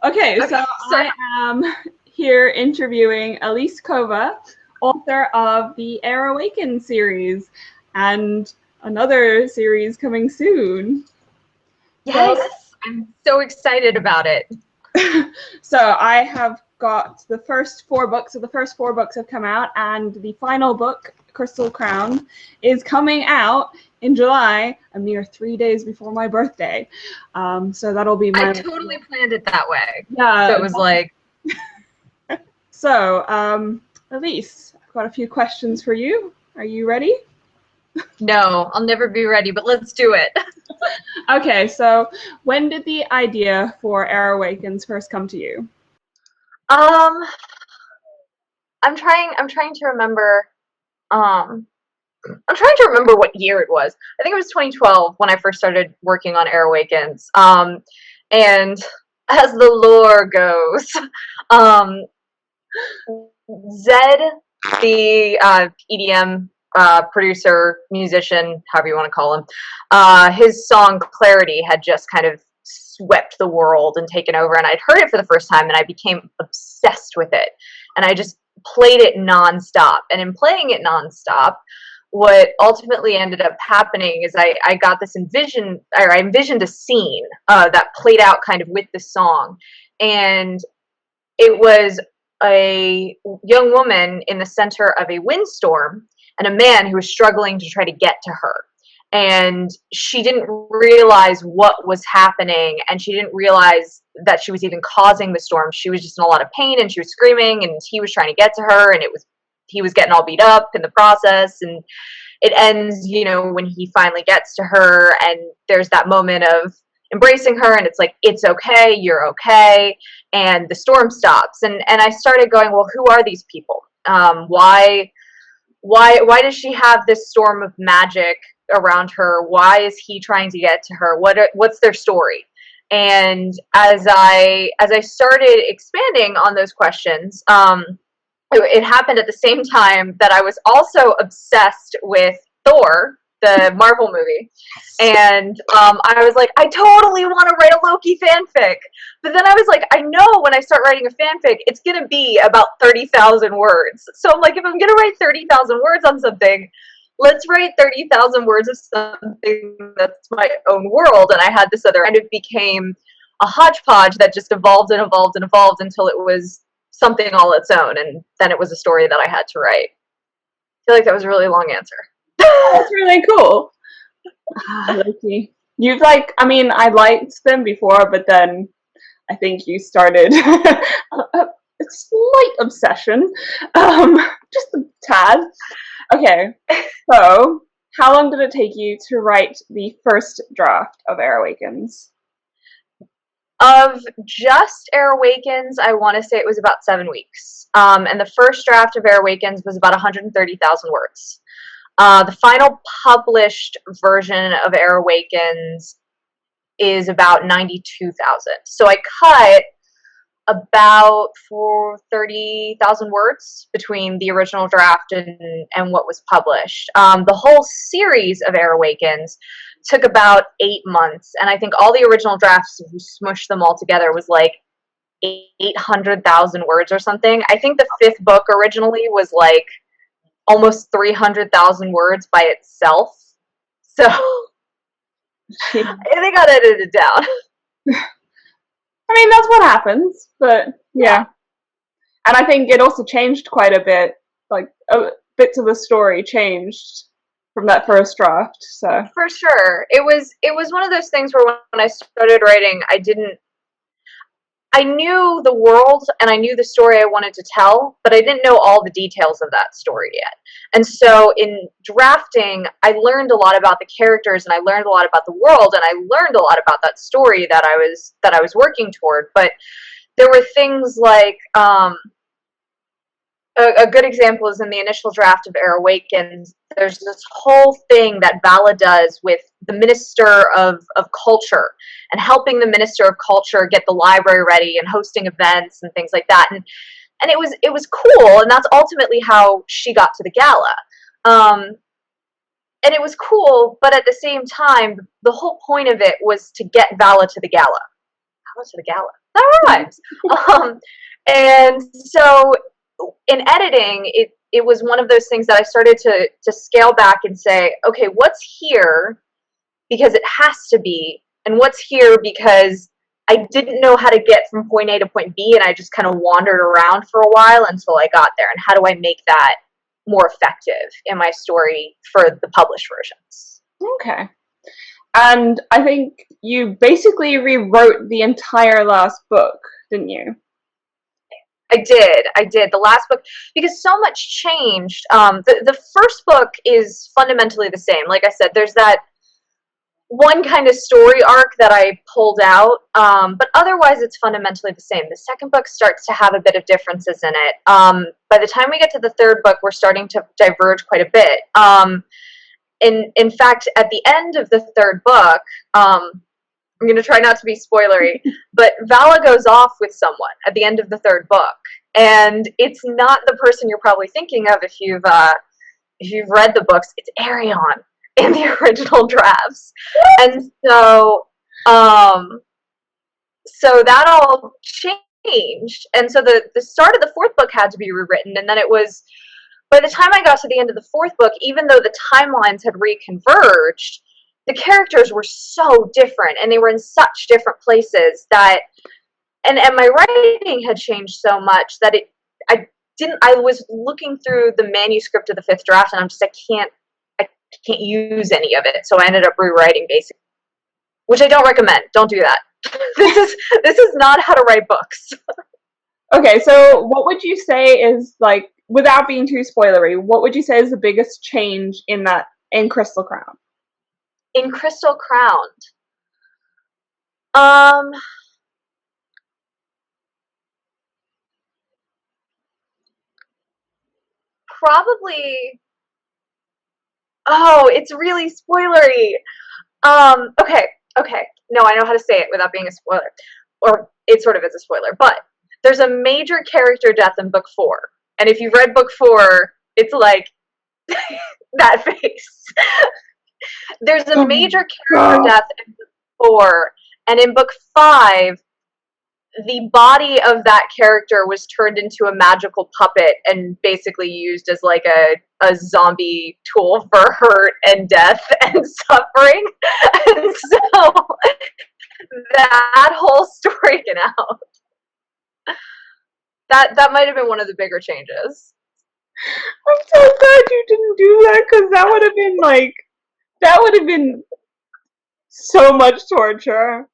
Okay, Okay, so I am here interviewing Elise Kova, author of the Air Awakens series and another series coming soon. So, yes, I'm so excited about it. so I have got the first four books. So the first four books have come out, and the final book, Crystal Crown, is coming out in July, a mere 3 days before my birthday. So that'll be I my totally planned it that way. So yeah. it was like, So, Elise, I've got a few questions for you. Are you ready? no, I'll never be ready, but let's do it. Okay, so when did the idea for Air Awakens first come to you? Um, I'm trying to remember, um, I'm trying to remember what year it was. I think it was 2012 when I first started working on Air Awakens. And as the lore goes, um, Zed, the EDM producer, musician, however you want to call him, his song Clarity had just kind of swept the world and taken over. And I'd heard it for the first time and I became obsessed with it. And I just played it nonstop. And in playing it nonstop, what ultimately ended up happening is I got this I envisioned a scene that played out kind of with the song. And it was a young woman in the center of a windstorm and a man who was struggling to try to get to her. And she didn't realize what was happening, and she didn't realize that she was even causing the storm. She was just in a lot of pain and she was screaming, and he was trying to get to her, and he was getting all beat up in the process. And it ends, when he finally gets to her, and there's that moment of embracing her, and it's like, it's okay, you're okay, and the storm stops. And I started going, well, who are these people? Why does she have this storm of magic around her? Why is he trying to get to her? What's their story? And as I started expanding on those questions, it happened at the same time that I was also obsessed with Thor, the Marvel movie. And I was like, I totally want to write a Loki fanfic. But then I was like, I know when I start writing a fanfic, it's going to be about 30,000 words. So I'm like, if I'm going to write 30,000 words on something, let's write 30,000 words of something that's my own world. And I had this other kind of became a hodgepodge that just evolved and evolved and evolved until it was something all its own. And then it was a story that I had to write. I feel like that was a really long answer. That's really cool. Loki. I liked them before, but then I think you started a slight obsession, just a tad. Okay, so how long did it take you to write the first draft of Air Awakens? Of just Air Awakens, I want to say it was about 7 weeks. And the first draft of Air Awakens was about 130,000 words. The final published version of Air Awakens is about 92,000. So I cut about 30,000 words between the original draft and what was published. The whole series of Air Awakens took about 8 months, and I think all the original drafts, if you smushed them all together, was like 800,000 words or something. I think the fifth book originally was like almost 300,000 words by itself. So they got edited down. That's what happens, but yeah. And I think it also changed quite a bit. Like, bits of the story changed from that first draft. So for sure, it was one of those things where when I started writing, I knew the world and I knew the story I wanted to tell, but I didn't know all the details of that story yet. And so in drafting, I learned a lot about the characters and I learned a lot about the world and I learned a lot about that story that I was working toward. But there were things like a good example is in the initial draft of Air Awakens. There's this whole thing that Vala does with the Minister of Culture and helping the Minister of Culture get the library ready and hosting events and things like that. And it was cool, and that's ultimately how she got to the gala. And it was cool, but at the same time, the whole point of it was to get Vala to the gala. to the gala. That rhymes. And so in editing, it was one of those things that I started to scale back and say, okay, what's here because it has to be, and what's here because I didn't know how to get from point A to point B, and I just kind of wandered around for a while until I got there. And how do I make that more effective in my story for the published versions? Okay. And I think you basically rewrote the entire last book, didn't you? I did. The last book, because so much changed. The first book is fundamentally the same. Like I said, there's that one kind of story arc that I pulled out, but otherwise it's fundamentally the same. The second book starts to have a bit of differences in it. By the time we get to the third book, we're starting to diverge quite a bit. In fact, at the end of the third book, I'm going to try not to be spoilery, but Vala goes off with someone at the end of the third book, and it's not the person you're probably thinking of if you've read the books. It's Arion in the original drafts, and so that all changed, and so the start of the fourth book had to be rewritten, and then it was. By the time I got to the end of the fourth book, even though the timelines had reconverged, the characters were so different and they were in such different places that and my writing had changed so much that I was looking through the manuscript of the fifth draft and I'm just I can't use any of it. So I ended up rewriting basically, which I don't recommend. Don't do that. This is not how to write books. Okay, so what would you say is, like, without being too spoilery, what would you say is the biggest change in Crystal Crown? In Crystal Crowned, probably. Oh, it's really spoilery. Okay. No, I know how to say it without being a spoiler, or it sort of is a spoiler. But there's a major character death in book 4, and if you've read book 4, it's like that face. There's a major character death in book 4, and in book 5, the body of that character was turned into a magical puppet and basically used as like a zombie tool for hurt and death and suffering. And so that whole story get out. That might have been one of the bigger changes. I'm so glad you didn't do that, because that would have been so much torture.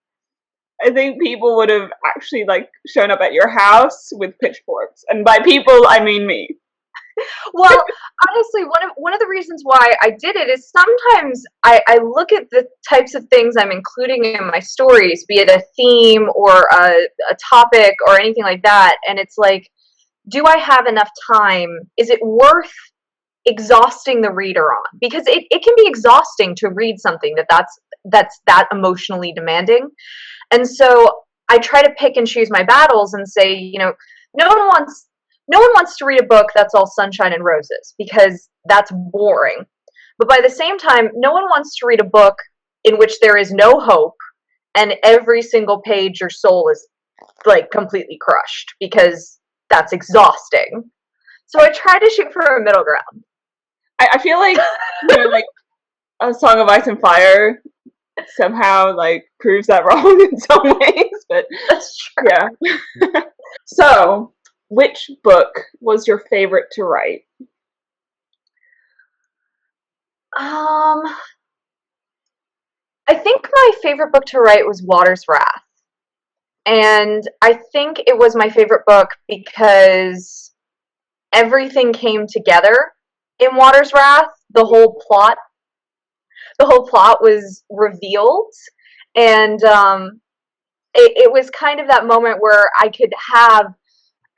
I think people would have actually shown up at your house with pitchforks, and by people I mean me. Well, honestly, one of the reasons why I did it is sometimes I look at the types of things I'm including in my stories, be it a theme or a topic or anything like that, and it's like, do I have enough time? Is it worth exhausting the reader on? Because it can be exhausting to read something that's that emotionally demanding. And so I try to pick and choose my battles and say, no one wants to read a book that's all sunshine and roses, because that's boring. But by the same time, no one wants to read a book in which there is no hope and every single page your soul is completely crushed, because that's exhausting. So I try to shoot for a middle ground. I feel like A Song of Ice and Fire somehow proves that wrong in some ways, but that's true. Yeah. So, which book was your favorite to write? I think my favorite book to write was Water's Wrath. And I think it was my favorite book because everything came together in Water's Wrath. The whole plot was revealed, and it was kind of that moment where I could have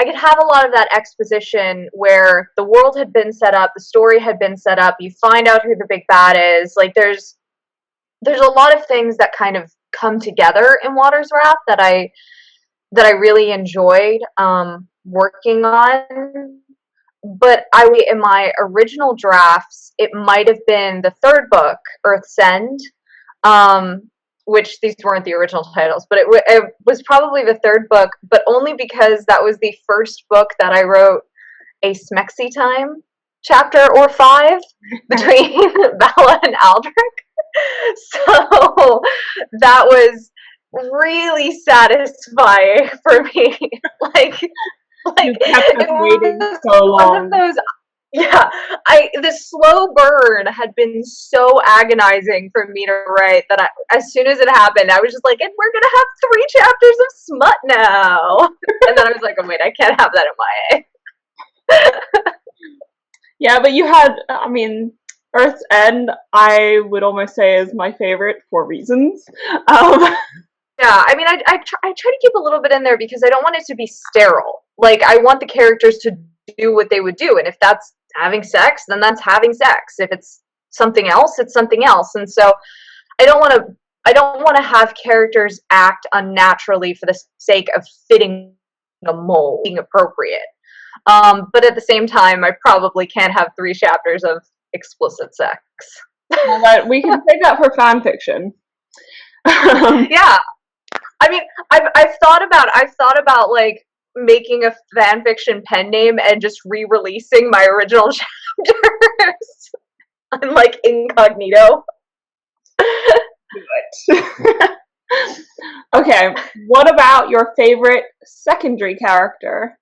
a lot of that exposition where the world had been set up, the story had been set up, you find out who the big bad is. There's a lot of things that kind of come together in Water's Wrath that I really enjoyed working on. But in my original drafts, it might have been the third book, Earth's End. which these weren't the original titles, but it was probably the third book, but only because that was the first book that I wrote a Smexy time chapter or 5 between Vala and Aldrich. So that was really satisfying for me. like You kept us waiting so long. One of those, yeah, the slow burn had been so agonizing for me to write that as soon as it happened, I was just like, and we're gonna have 3 chapters of smut now. And then I was like, oh wait, I can't have that in my Yeah, but you had, I mean, Earth's End, I would almost say is my favorite for reasons. Yeah, I mean, I try to keep a little bit in there because I don't want it to be sterile. Like, I want the characters to do what they would do, and if that's having sex, then that's having sex. If it's something else, it's something else. And so, I don't want to have characters act unnaturally for the sake of fitting a mold, being appropriate. But at the same time, I probably can't have 3 chapters of explicit sex. But we can take that for fan fiction. Yeah. I mean, I've thought about like making a fan fiction pen name and just re-releasing my original chapters on like incognito. Okay, what about your favorite secondary character?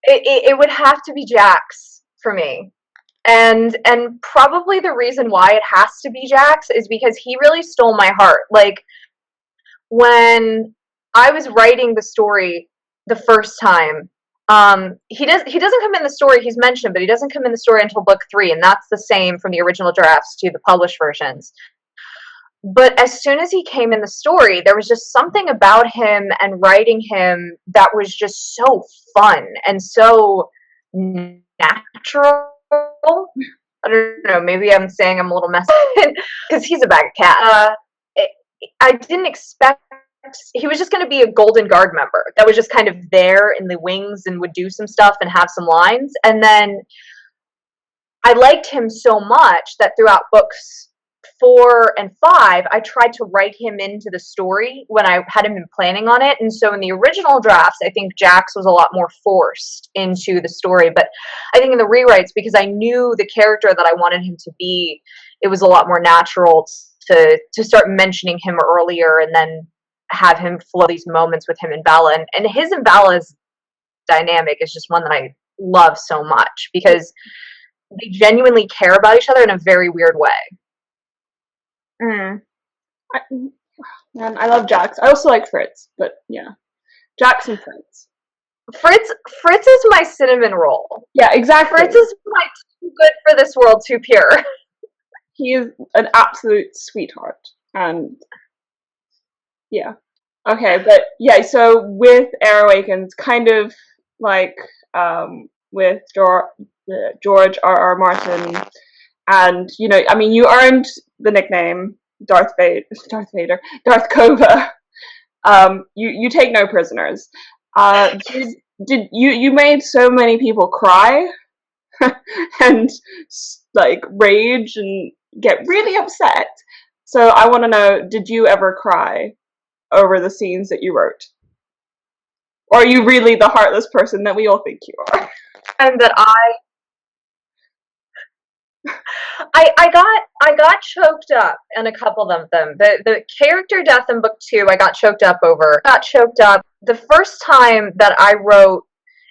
It would have to be Jax for me. And probably the reason why it has to be Jax is because he really stole my heart. Like, when I was writing the story the first time, he doesn't come in the story. He's mentioned, but he doesn't come in the story until book 3, and that's the same from the original drafts to the published versions. But as soon as he came in the story, there was just something about him and writing him that was just so fun and so natural. I don't know, maybe I'm saying I'm a little messy because he's a bag of cat. I didn't expect he was just going to be a Golden Guard member that was just kind of there in the wings and would do some stuff and have some lines. And then I liked him so much that throughout books 4 and 5, I tried to write him into the story when I hadn't been planning on it. And so in the original drafts, I think Jax was a lot more forced into the story. But I think in the rewrites, because I knew the character that I wanted him to be, it was a lot more natural to start mentioning him earlier and then have him flow these moments with him and Vala. And his and Vala's dynamic is just one that I love so much because they genuinely care about each other in a very weird way. Man, I love Jax. I also like Fritz, but yeah. Jax and Fritz. Fritz is my cinnamon roll. Yeah, exactly. Fritz is my too good for this world, too pure. He is an absolute sweetheart. And yeah. Okay, but yeah, so with Air Awakens, kind of like with George R.R. Martin, and you know, I mean, you earned the nickname Darth Kova. You take no prisoners. Did you made so many people cry and like rage and get really upset? So I want to know, did you ever cry over the scenes that you wrote? Or are you really the heartless person that we all think you are? And that I got choked up in a couple of them. The character death in book 2 I got choked up over. Got choked up the first time that I wrote,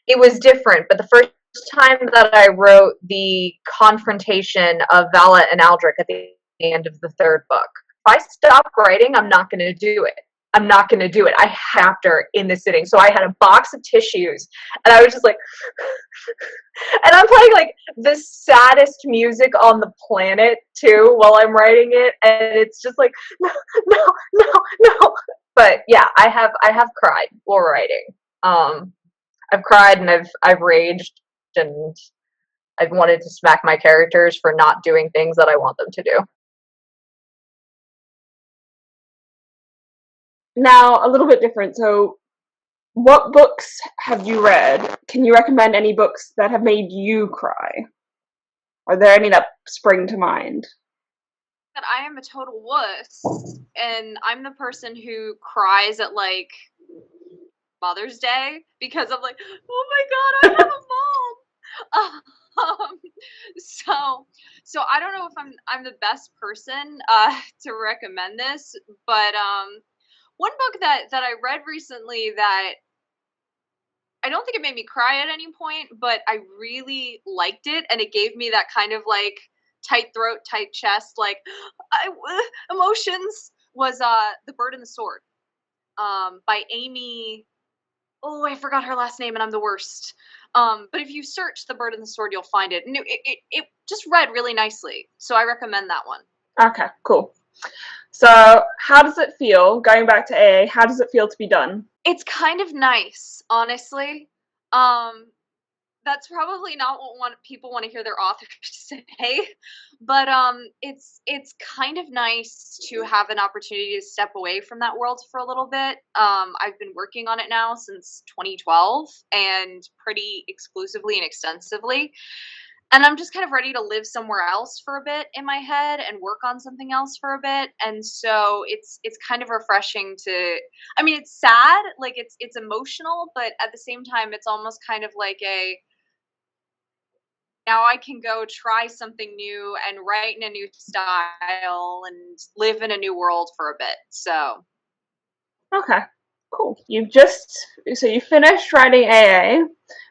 it was different, but the first time that I wrote the confrontation of Vala and Aldrich at the end of the 3rd book. If I stop writing, I'm not going to do it. I have her in the sitting. So I had a box of tissues and I was just like, and I'm playing like the saddest music on the planet too while I'm writing it. And it's just like, no. But yeah, I have cried while writing. I've cried and I've raged and I've wanted to smack my characters for not doing things that I want them to do. Now, a little bit different. So, what books have you read? Can you recommend any books that have made you cry? Are there any that spring to mind? that I am a total wuss, and I'm the person who cries at like Mother's Day because I'm like, oh my god, I have a mom. Um, so I don't know if I'm the best person to recommend this, but one book that I read recently that I don't think it made me cry at any point, but I really liked it, and it gave me that kind of like tight throat, tight chest, like emotions. Was The Bird and the Sword, by Amy. Oh, I forgot her last name, and I'm the worst. But if you search The Bird and the Sword, you'll find it, and it just read really nicely. So I recommend that one. Okay, cool. So, how does it feel, going back to AA, how does it feel to be done? It's kind of nice, honestly. Um, that's probably not what people want to hear their author say, but it's kind of nice to have an opportunity to step away from that world for a little bit. I've been working on it now since 2012, and pretty exclusively and extensively. And I'm just kind of ready to live somewhere else for a bit in my head and work on something else for a bit. And so it's kind of refreshing to, I mean, it's sad, like it's emotional, but at the same time it's almost kind of like a, now I can go try something new and write in a new style and live in a new world for a bit. So Okay, cool. So you finished writing AA,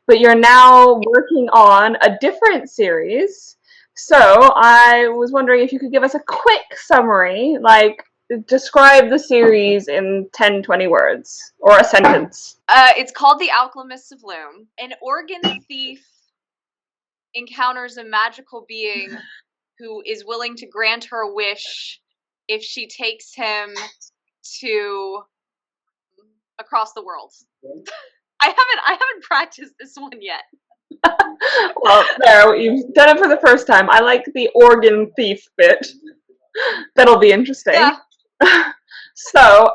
but you're now working on a different series. So I was wondering if you could give us a quick summary, like describe the series in 10, 20 words or a sentence. it's called The Alchemist of Loom. An organ thief encounters a magical being who is willing to grant her a wish if she takes him to across the world. I haven't practiced this one yet. Well, there, you've done it for the first time. I like the organ thief bit. That'll be interesting. Yeah. So,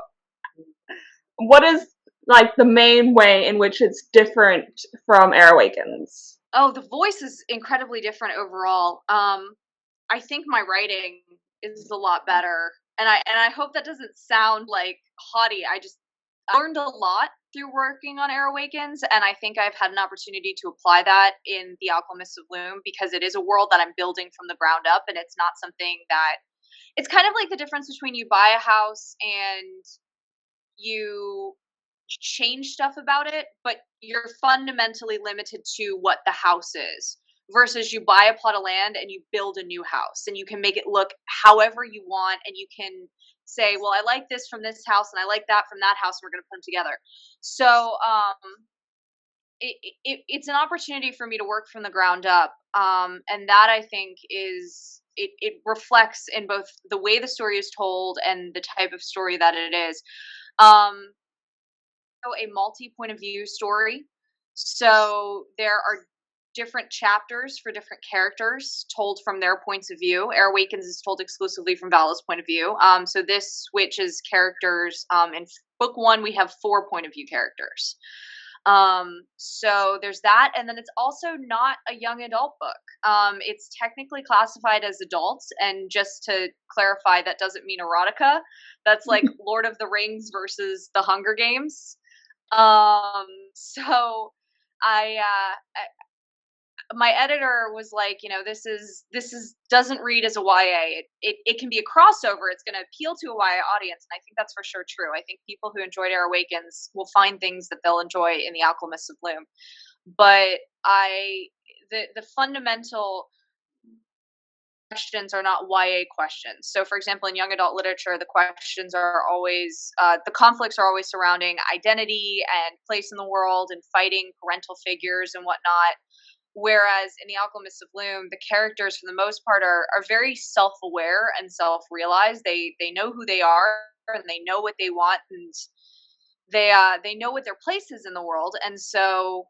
what is like the main way in which it's different from Air Awakens? Oh, the voice is incredibly different overall. I think my writing is a lot better, and I hope that doesn't sound like haughty. I learned a lot through working on Air Awakens, and I think I've had an opportunity to apply that in The Alchemist of Loom, because it is a world that I'm building from the ground up, and it's not something that, it's kind of like the difference between you buy a house and you change stuff about it, but you're fundamentally limited to what the house is. Versus you buy a plot of land and you build a new house, and you can make it look however you want, and you can say, well, I like this from this house and I like that from that house, and we're going to put them together. So it's an opportunity for me to work from the ground up, and that I think is, it reflects in both the way the story is told and the type of story that it is. A multi point of view story. So there are different chapters for different characters told from their points of view. Air Awakens is told exclusively from Vala's point of view. So this switches characters. In book one, we have 4 point of view characters. So there's that, and then it's also not a young adult book. It's technically classified as adult, and just to clarify, that doesn't mean erotica. That's like Lord of the Rings versus the Hunger Games. So my editor was like, this is doesn't read as a YA. It can be a crossover. It's going to appeal to a YA audience, and I think that's for sure true. I think people who enjoyed Air Awakens will find things that they'll enjoy in The Alchemist of Loom. But the fundamental questions are not YA questions. So, for example, in young adult literature, the questions are always, the conflicts are always surrounding identity and place in the world and fighting parental figures and whatnot. Whereas in The Alchemist of Loom, the characters, for the most part, are very self-aware and self-realized. They know who they are, and they know what they want, and they know what their place is in the world. And so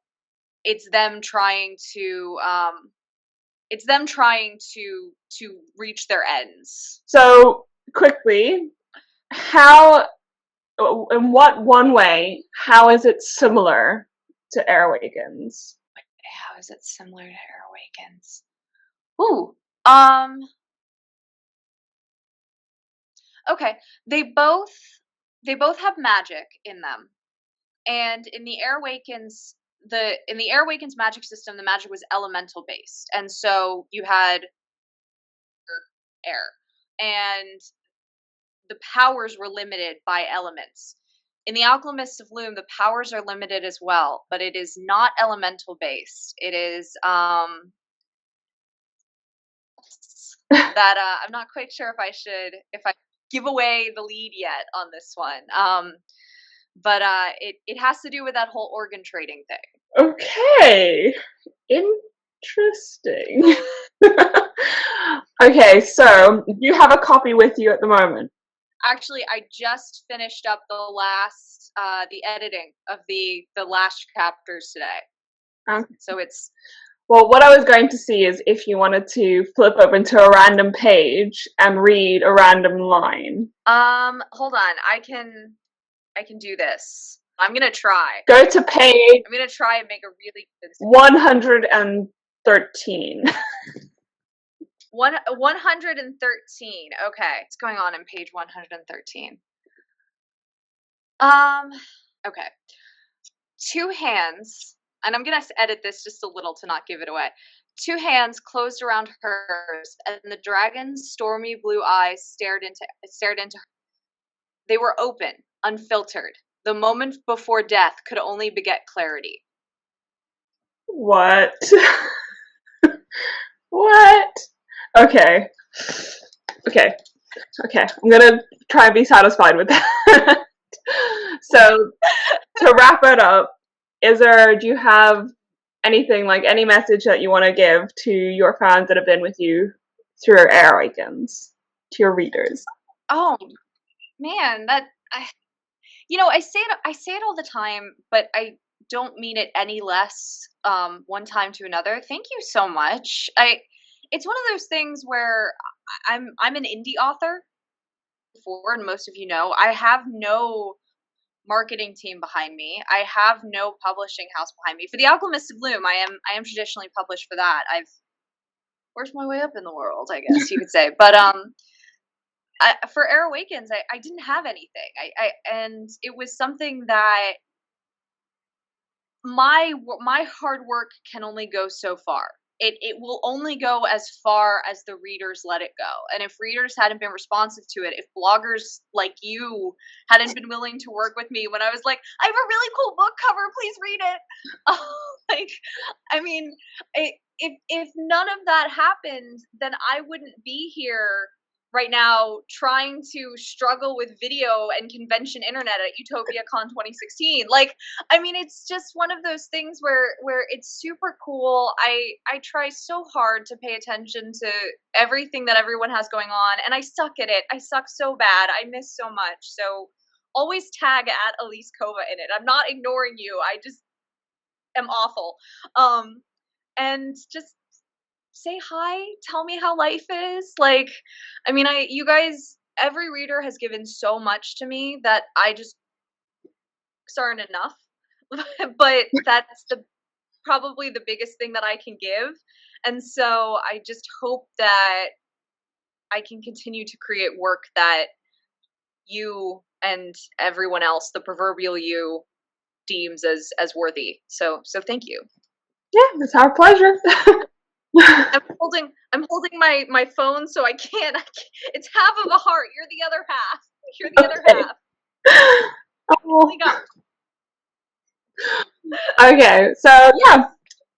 it's them trying to reach their ends. So, quickly, in what one way, how is it similar to Air Awakens? How is it similar to Air Awakens? Ooh, Okay, they both have magic in them, and in the Air Awakens, magic system, the magic was elemental based, and so you had air, and the powers were limited by elements. In the Alchemist of Loom, the powers are limited as well, but it is not elemental based. It is that I'm not quite sure if I give away the lead yet on this one. But it has to do with that whole organ trading thing. Okay. Interesting. Okay, so you have a copy with you at the moment. Actually, I just finished up the editing of the last chapters today. So it's well, what I was going to see is if you wanted to flip open to a random page and read a random line. Hold on, I can do this. I'm gonna try. Go to page. I'm gonna try and make a really good 113. 113. Okay, what's going on in page 113? Okay. Two hands, and I'm gonna edit this just a little to not give it away. Two hands closed around hers, and the dragon's stormy blue eyes stared into her. They were open, unfiltered. The moment before death could only beget clarity. What? What? Okay. I'm gonna try and be satisfied with that. So, to wrap it up, do you have anything, like any message that you want to give to your fans that have been with you through Air Awakens, to your readers? Oh man, I say it all the time, but I don't mean it any less one time to another. Thank you so much. It's one of those things where I'm an indie author before, and most of you know, I have no marketing team behind me. I have no publishing house behind me. For The Alchemist of Loom, I am traditionally published for that. I've worked my way up in the world, I guess you could say. But for Air Awakens, I didn't have anything. And it was something that my hard work can only go so far. It will only go as far as the readers let it go. And if readers hadn't been responsive to it, if bloggers like you hadn't been willing to work with me when I was like, I have a really cool book cover, please read it. If none of that happened, then I wouldn't be here right now trying to struggle with video and convention internet at UtopiaCon 2016. It's just one of those things where it's super cool. I try so hard to pay attention to everything that everyone has going on, and I suck at it. I suck so bad. I miss so much. So always tag at Elise Kova in it. I'm not ignoring you. I just am awful. And just say hi, tell me how life is. You guys, every reader has given so much to me that I just aren't enough. But that's probably the biggest thing that I can give. And so I just hope that I can continue to create work that you and everyone else, the proverbial you, deems as worthy. So thank you. Yeah, it's our pleasure. I'm holding my phone, so I can't. It's half of a heart. You're the other half. You're the other half. Okay, so yeah,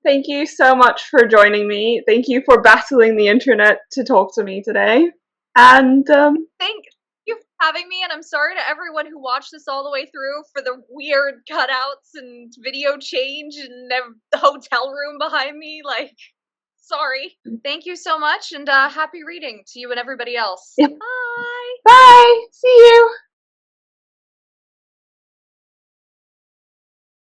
thank you so much for joining me. Thank you for battling the internet to talk to me today. And thank you for having me. And I'm sorry to everyone who watched this all the way through for the weird cutouts and video change and the hotel room behind me. Sorry. Thank you so much, and happy reading to you and everybody else. Yep. Bye. Bye. See you.